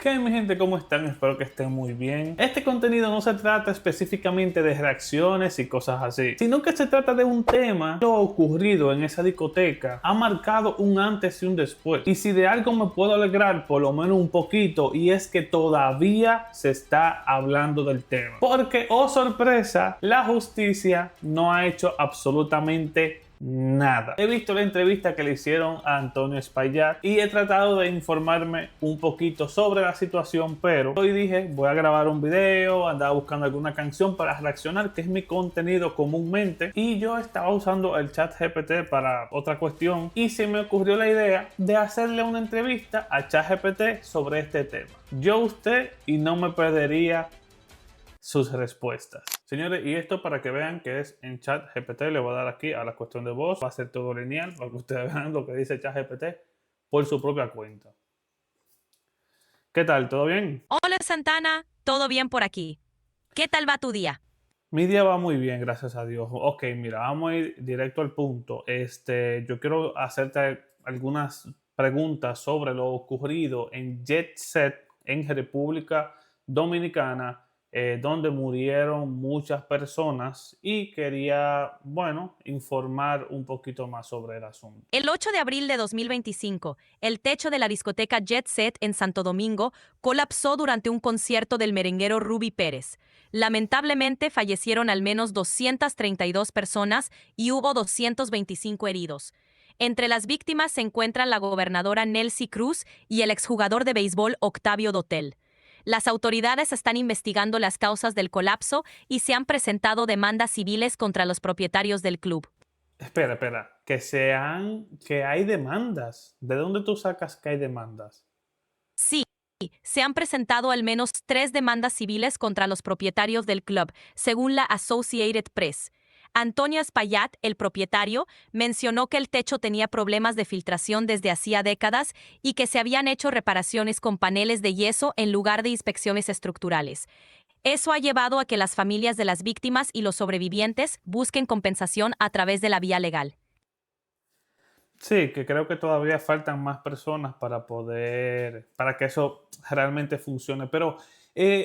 ¿Qué mi gente? ¿Cómo están? Espero que estén muy bien. Este contenido no se trata específicamente de reacciones y cosas así, sino que se trata de un tema. Lo ocurrido en esa discoteca ha marcado un antes y un después. Y si de algo me puedo alegrar, por lo menos un poquito, y es que todavía se está hablando del tema. Porque, oh sorpresa, la justicia no ha hecho absolutamente nada. He visto la entrevista que le hicieron a Antonio Espaillat y he tratado de informarme un poquito sobre la situación, pero hoy dije voy a grabar un video, andaba buscando alguna canción para reaccionar, que es mi contenido comúnmente, y yo estaba usando el chat GPT para otra cuestión y se me ocurrió la idea de hacerle una entrevista a chat GPT sobre este tema. Yo usted y no me perdería sus respuestas. Señores, y esto para que vean que es en chat GPT, le voy a dar aquí a la cuestión de voz, va a ser todo lineal para que ustedes vean lo que dice chat GPT por su propia cuenta. ¿Qué tal? ¿Todo bien? Hola Santana, ¿todo bien por aquí? ¿Qué tal va tu día? Mi día va muy bien, gracias a Dios. Ok, mira, vamos a ir directo al punto. Yo quiero hacerte algunas preguntas sobre lo ocurrido en Jet Set en República Dominicana, donde murieron muchas personas y quería, bueno, informar un poquito más sobre el asunto. El 8 de abril de 2025, el techo de la discoteca Jet Set en Santo Domingo colapsó durante un concierto del merenguero Ruby Pérez. Lamentablemente fallecieron al menos 232 personas y hubo 225 heridos. Entre las víctimas se encuentran la gobernadora Nelcy Cruz y el exjugador de béisbol Octavio Dotel. Las autoridades están investigando las causas del colapso y se han presentado demandas civiles contra los propietarios del club. Espera, que hay demandas. ¿De dónde tú sacas que hay demandas? Sí, se han presentado al menos 3 demandas civiles contra los propietarios del club, según la Associated Press. Antonio Espaillat, el propietario, mencionó que el techo tenía problemas de filtración desde hacía décadas y que se habían hecho reparaciones con paneles de yeso en lugar de inspecciones estructurales. Eso ha llevado a que las familias de las víctimas y los sobrevivientes busquen compensación a través de la vía legal. Sí, que creo que todavía faltan más personas para que eso realmente funcione. Pero,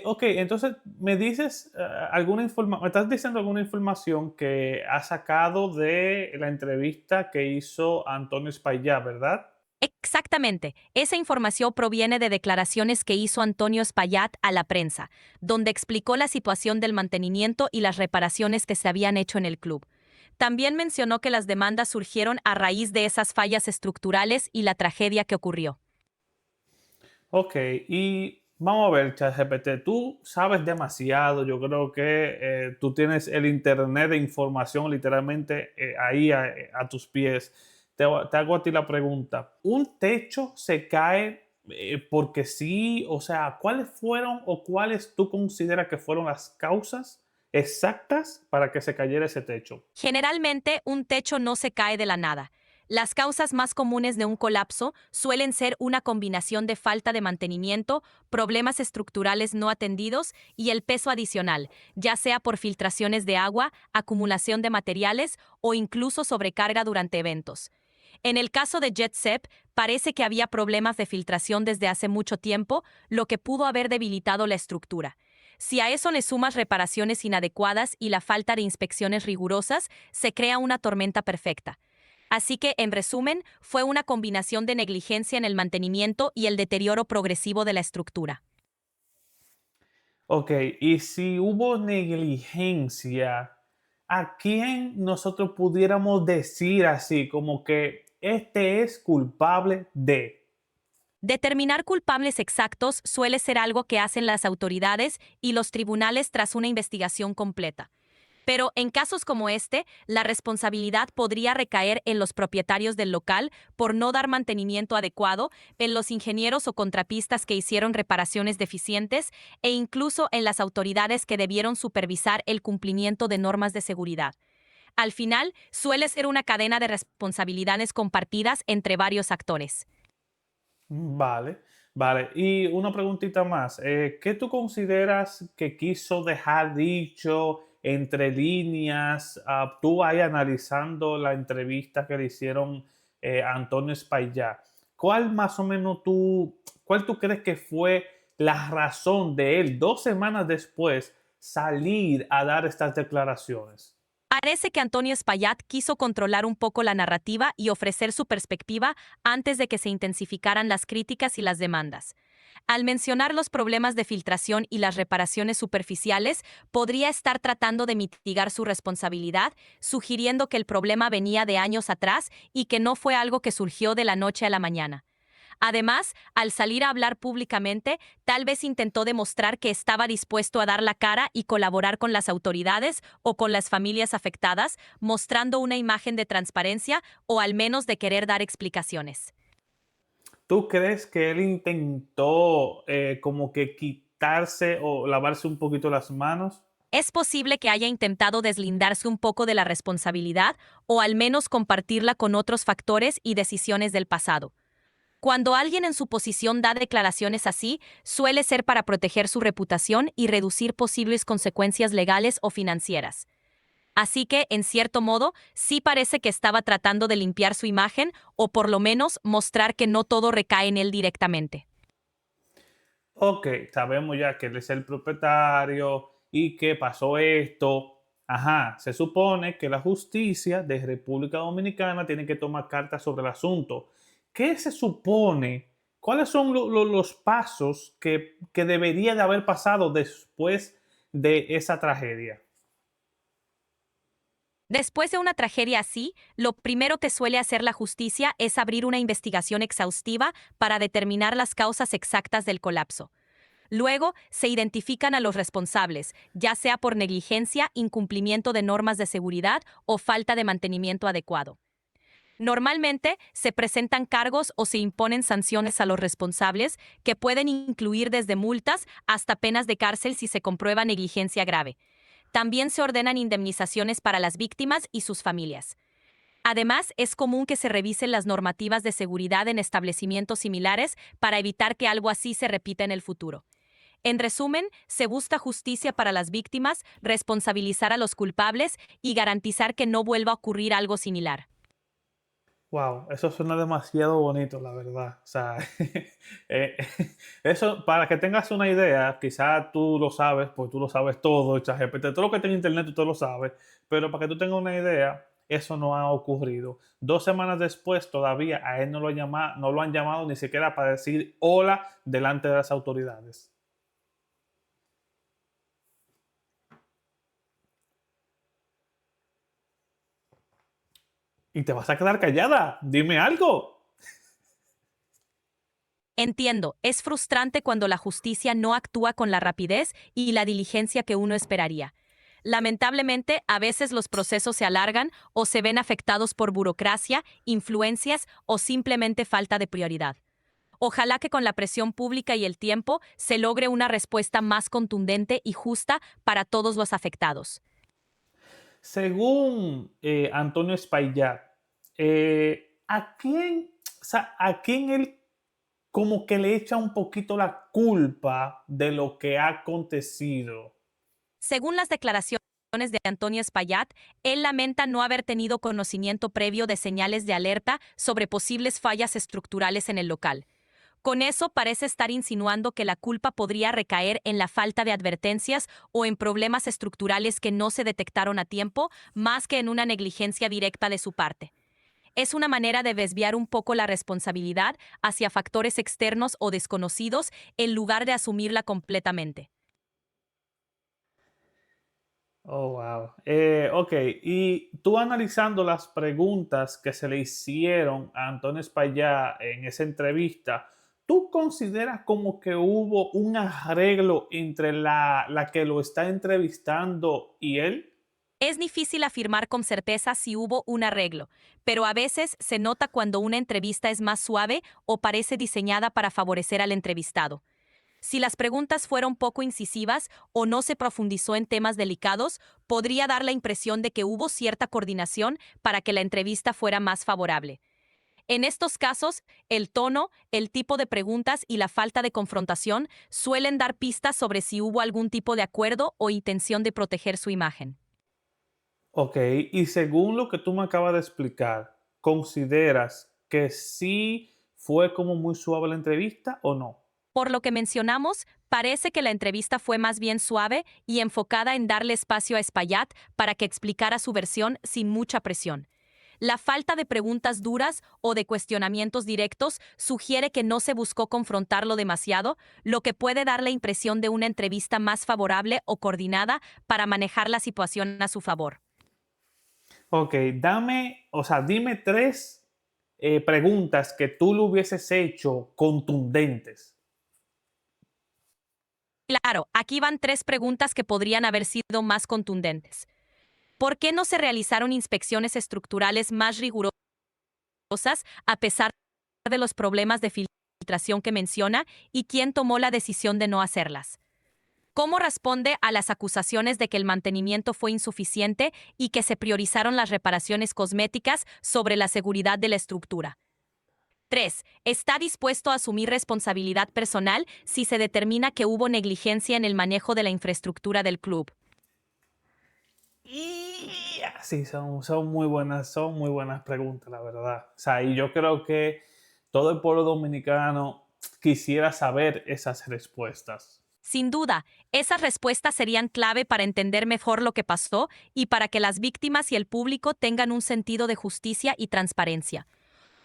ok, entonces me dices me estás diciendo alguna información que ha sacado de la entrevista que hizo Antonio Espaillat, ¿verdad? Exactamente. Esa información proviene de declaraciones que hizo Antonio Espaillat a la prensa, donde explicó la situación del mantenimiento y las reparaciones que se habían hecho en el club. También mencionó que las demandas surgieron a raíz de esas fallas estructurales y la tragedia que ocurrió. Ok, y vamos a ver, ChatGPT, tú sabes demasiado, yo creo que tú tienes el internet de información literalmente ahí a tus pies. Te hago a ti la pregunta, ¿un techo se cae porque sí? O sea, ¿cuáles fueron o cuáles tú consideras que fueron las causas exactas para que se cayera ese techo? Generalmente, un techo no se cae de la nada. Las causas más comunes de un colapso suelen ser una combinación de falta de mantenimiento, problemas estructurales no atendidos y el peso adicional, ya sea por filtraciones de agua, acumulación de materiales o incluso sobrecarga durante eventos. En el caso de JetSep, parece que había problemas de filtración desde hace mucho tiempo, lo que pudo haber debilitado la estructura. Si a eso le sumas reparaciones inadecuadas y la falta de inspecciones rigurosas, se crea una tormenta perfecta. Así que, en resumen, fue una combinación de negligencia en el mantenimiento y el deterioro progresivo de la estructura. Ok, y si hubo negligencia, ¿a quién nosotros pudiéramos decir así, como que este es culpable de? Determinar culpables exactos suele ser algo que hacen las autoridades y los tribunales tras una investigación completa. Pero en casos como este, la responsabilidad podría recaer en los propietarios del local por no dar mantenimiento adecuado, en los ingenieros o contrapistas que hicieron reparaciones deficientes e incluso en las autoridades que debieron supervisar el cumplimiento de normas de seguridad. Al final, suele ser una cadena de responsabilidades compartidas entre varios actores. Vale, vale. Y una preguntita más. ¿Qué tú consideras que quiso dejar dicho entre líneas? Tú ahí analizando la entrevista que le hicieron a Antonio Espaillat. ¿Cuál más o menos cuál tú crees que fue la razón de él 2 semanas después salir a dar estas declaraciones? Parece que Antonio Espaillat quiso controlar un poco la narrativa y ofrecer su perspectiva antes de que se intensificaran las críticas y las demandas. Al mencionar los problemas de filtración y las reparaciones superficiales, podría estar tratando de mitigar su responsabilidad, sugiriendo que el problema venía de años atrás y que no fue algo que surgió de la noche a la mañana. Además, al salir a hablar públicamente, tal vez intentó demostrar que estaba dispuesto a dar la cara y colaborar con las autoridades o con las familias afectadas, mostrando una imagen de transparencia o al menos de querer dar explicaciones. ¿Tú crees que él intentó como que quitarse o lavarse un poquito las manos? Es posible que haya intentado deslindarse un poco de la responsabilidad o al menos compartirla con otros factores y decisiones del pasado. Cuando alguien en su posición da declaraciones así, suele ser para proteger su reputación y reducir posibles consecuencias legales o financieras. Así que, en cierto modo, sí parece que estaba tratando de limpiar su imagen o por lo menos mostrar que no todo recae en él directamente. Ok, sabemos ya que él es el propietario y que pasó esto. Ajá, se supone que la justicia de República Dominicana tiene que tomar cartas sobre el asunto. ¿Qué se supone? ¿Cuáles son los pasos que debería de haber pasado después de esa tragedia? Después de una tragedia así, lo primero que suele hacer la justicia es abrir una investigación exhaustiva para determinar las causas exactas del colapso. Luego, se identifican a los responsables, ya sea por negligencia, incumplimiento de normas de seguridad o falta de mantenimiento adecuado. Normalmente, se presentan cargos o se imponen sanciones a los responsables, que pueden incluir desde multas hasta penas de cárcel si se comprueba negligencia grave. También se ordenan indemnizaciones para las víctimas y sus familias. Además, es común que se revisen las normativas de seguridad en establecimientos similares para evitar que algo así se repita en el futuro. En resumen, se busca justicia para las víctimas, responsabilizar a los culpables y garantizar que no vuelva a ocurrir algo similar. Wow, eso suena demasiado bonito, la verdad. O sea, eh, eso, para que tengas una idea, quizás tú lo sabes, pues tú lo sabes todo, ChatGPT, todo lo que está en internet tú lo sabes, pero para que tú tengas una idea, eso no ha ocurrido. 2 semanas después, todavía a él no lo han llamado ni siquiera para decir hola delante de las autoridades. Y te vas a quedar callada, dime algo. Entiendo, es frustrante cuando la justicia no actúa con la rapidez y la diligencia que uno esperaría. Lamentablemente, a veces los procesos se alargan o se ven afectados por burocracia, influencias o simplemente falta de prioridad. Ojalá que con la presión pública y el tiempo se logre una respuesta más contundente y justa para todos los afectados. Según Antonio Espaillat, ¿a quién él como que le echa un poquito la culpa de lo que ha acontecido? Según las declaraciones de Antonio Espaillat, él lamenta no haber tenido conocimiento previo de señales de alerta sobre posibles fallas estructurales en el local. Con eso parece estar insinuando que la culpa podría recaer en la falta de advertencias o en problemas estructurales que no se detectaron a tiempo, más que en una negligencia directa de su parte. Es una manera de desviar un poco la responsabilidad hacia factores externos o desconocidos en lugar de asumirla completamente. Oh, wow. Ok, y tú analizando las preguntas que se le hicieron a Antonio Espaillat en esa entrevista, ¿tú consideras como que hubo un arreglo entre la que lo está entrevistando y él? Es difícil afirmar con certeza si hubo un arreglo, pero a veces se nota cuando una entrevista es más suave o parece diseñada para favorecer al entrevistado. Si las preguntas fueron poco incisivas o no se profundizó en temas delicados, podría dar la impresión de que hubo cierta coordinación para que la entrevista fuera más favorable. En estos casos, el tono, el tipo de preguntas y la falta de confrontación suelen dar pistas sobre si hubo algún tipo de acuerdo o intención de proteger su imagen. Ok, y según lo que tú me acabas de explicar, ¿consideras que sí fue como muy suave la entrevista o no? Por lo que mencionamos, parece que la entrevista fue más bien suave y enfocada en darle espacio a Espaillat para que explicara su versión sin mucha presión. La falta de preguntas duras o de cuestionamientos directos sugiere que no se buscó confrontarlo demasiado, lo que puede dar la impresión de una entrevista más favorable o coordinada para manejar la situación a su favor. Ok, dime tres preguntas que tú le hubieses hecho contundentes. Claro, aquí van 3 preguntas que podrían haber sido más contundentes. ¿Por qué no se realizaron inspecciones estructurales más rigurosas a pesar de los problemas de filtración que menciona y quién tomó la decisión de no hacerlas? ¿Cómo responde a las acusaciones de que el mantenimiento fue insuficiente y que se priorizaron las reparaciones cosméticas sobre la seguridad de la estructura? 3. ¿Está dispuesto a asumir responsabilidad personal si se determina que hubo negligencia en el manejo de la infraestructura del club? Y sí, son son muy buenas preguntas, la verdad. O sea, y yo creo que todo el pueblo dominicano quisiera saber esas respuestas. Sin duda, esas respuestas serían clave para entender mejor lo que pasó y para que las víctimas y el público tengan un sentido de justicia y transparencia.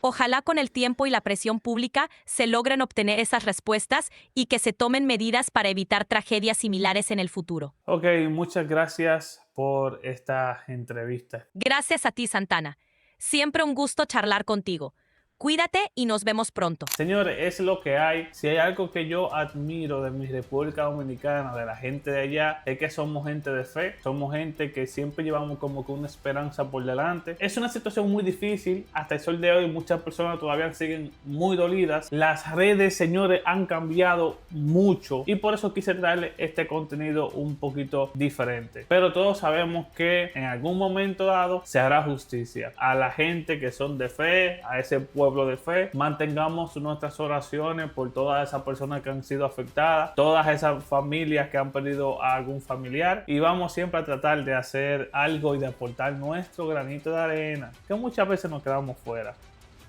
Ojalá con el tiempo y la presión pública se logren obtener esas respuestas y que se tomen medidas para evitar tragedias similares en el futuro. Ok, muchas gracias por esta entrevista. Gracias a ti, Santana. Siempre un gusto charlar contigo. Cuídate y nos vemos pronto. Señores, es lo que hay. Si hay algo que yo admiro de mi República Dominicana, de la gente de allá, es que somos gente de fe, somos gente que siempre llevamos como que una esperanza por delante. Es una situación muy difícil, hasta el sol de hoy muchas personas todavía siguen muy dolidas. Las redes, señores, han cambiado mucho y por eso quise traerle este contenido un poquito diferente. Pero todos sabemos que en algún momento dado se hará justicia. A la gente que son de fe, a ese pueblo de fe, mantengamos nuestras oraciones por todas esas personas que han sido afectadas, todas esas familias que han perdido a algún familiar, y vamos siempre a tratar de hacer algo y de aportar nuestro granito de arena, que muchas veces nos quedamos fuera.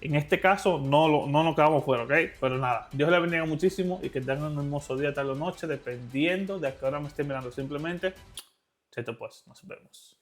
En este caso no nos quedamos fuera, ¿ok? Pero nada, Dios le bendiga muchísimo y que tengan un hermoso día, tarde o noche, dependiendo de a qué hora me esté mirando. Simplemente, cheto pues, nos vemos.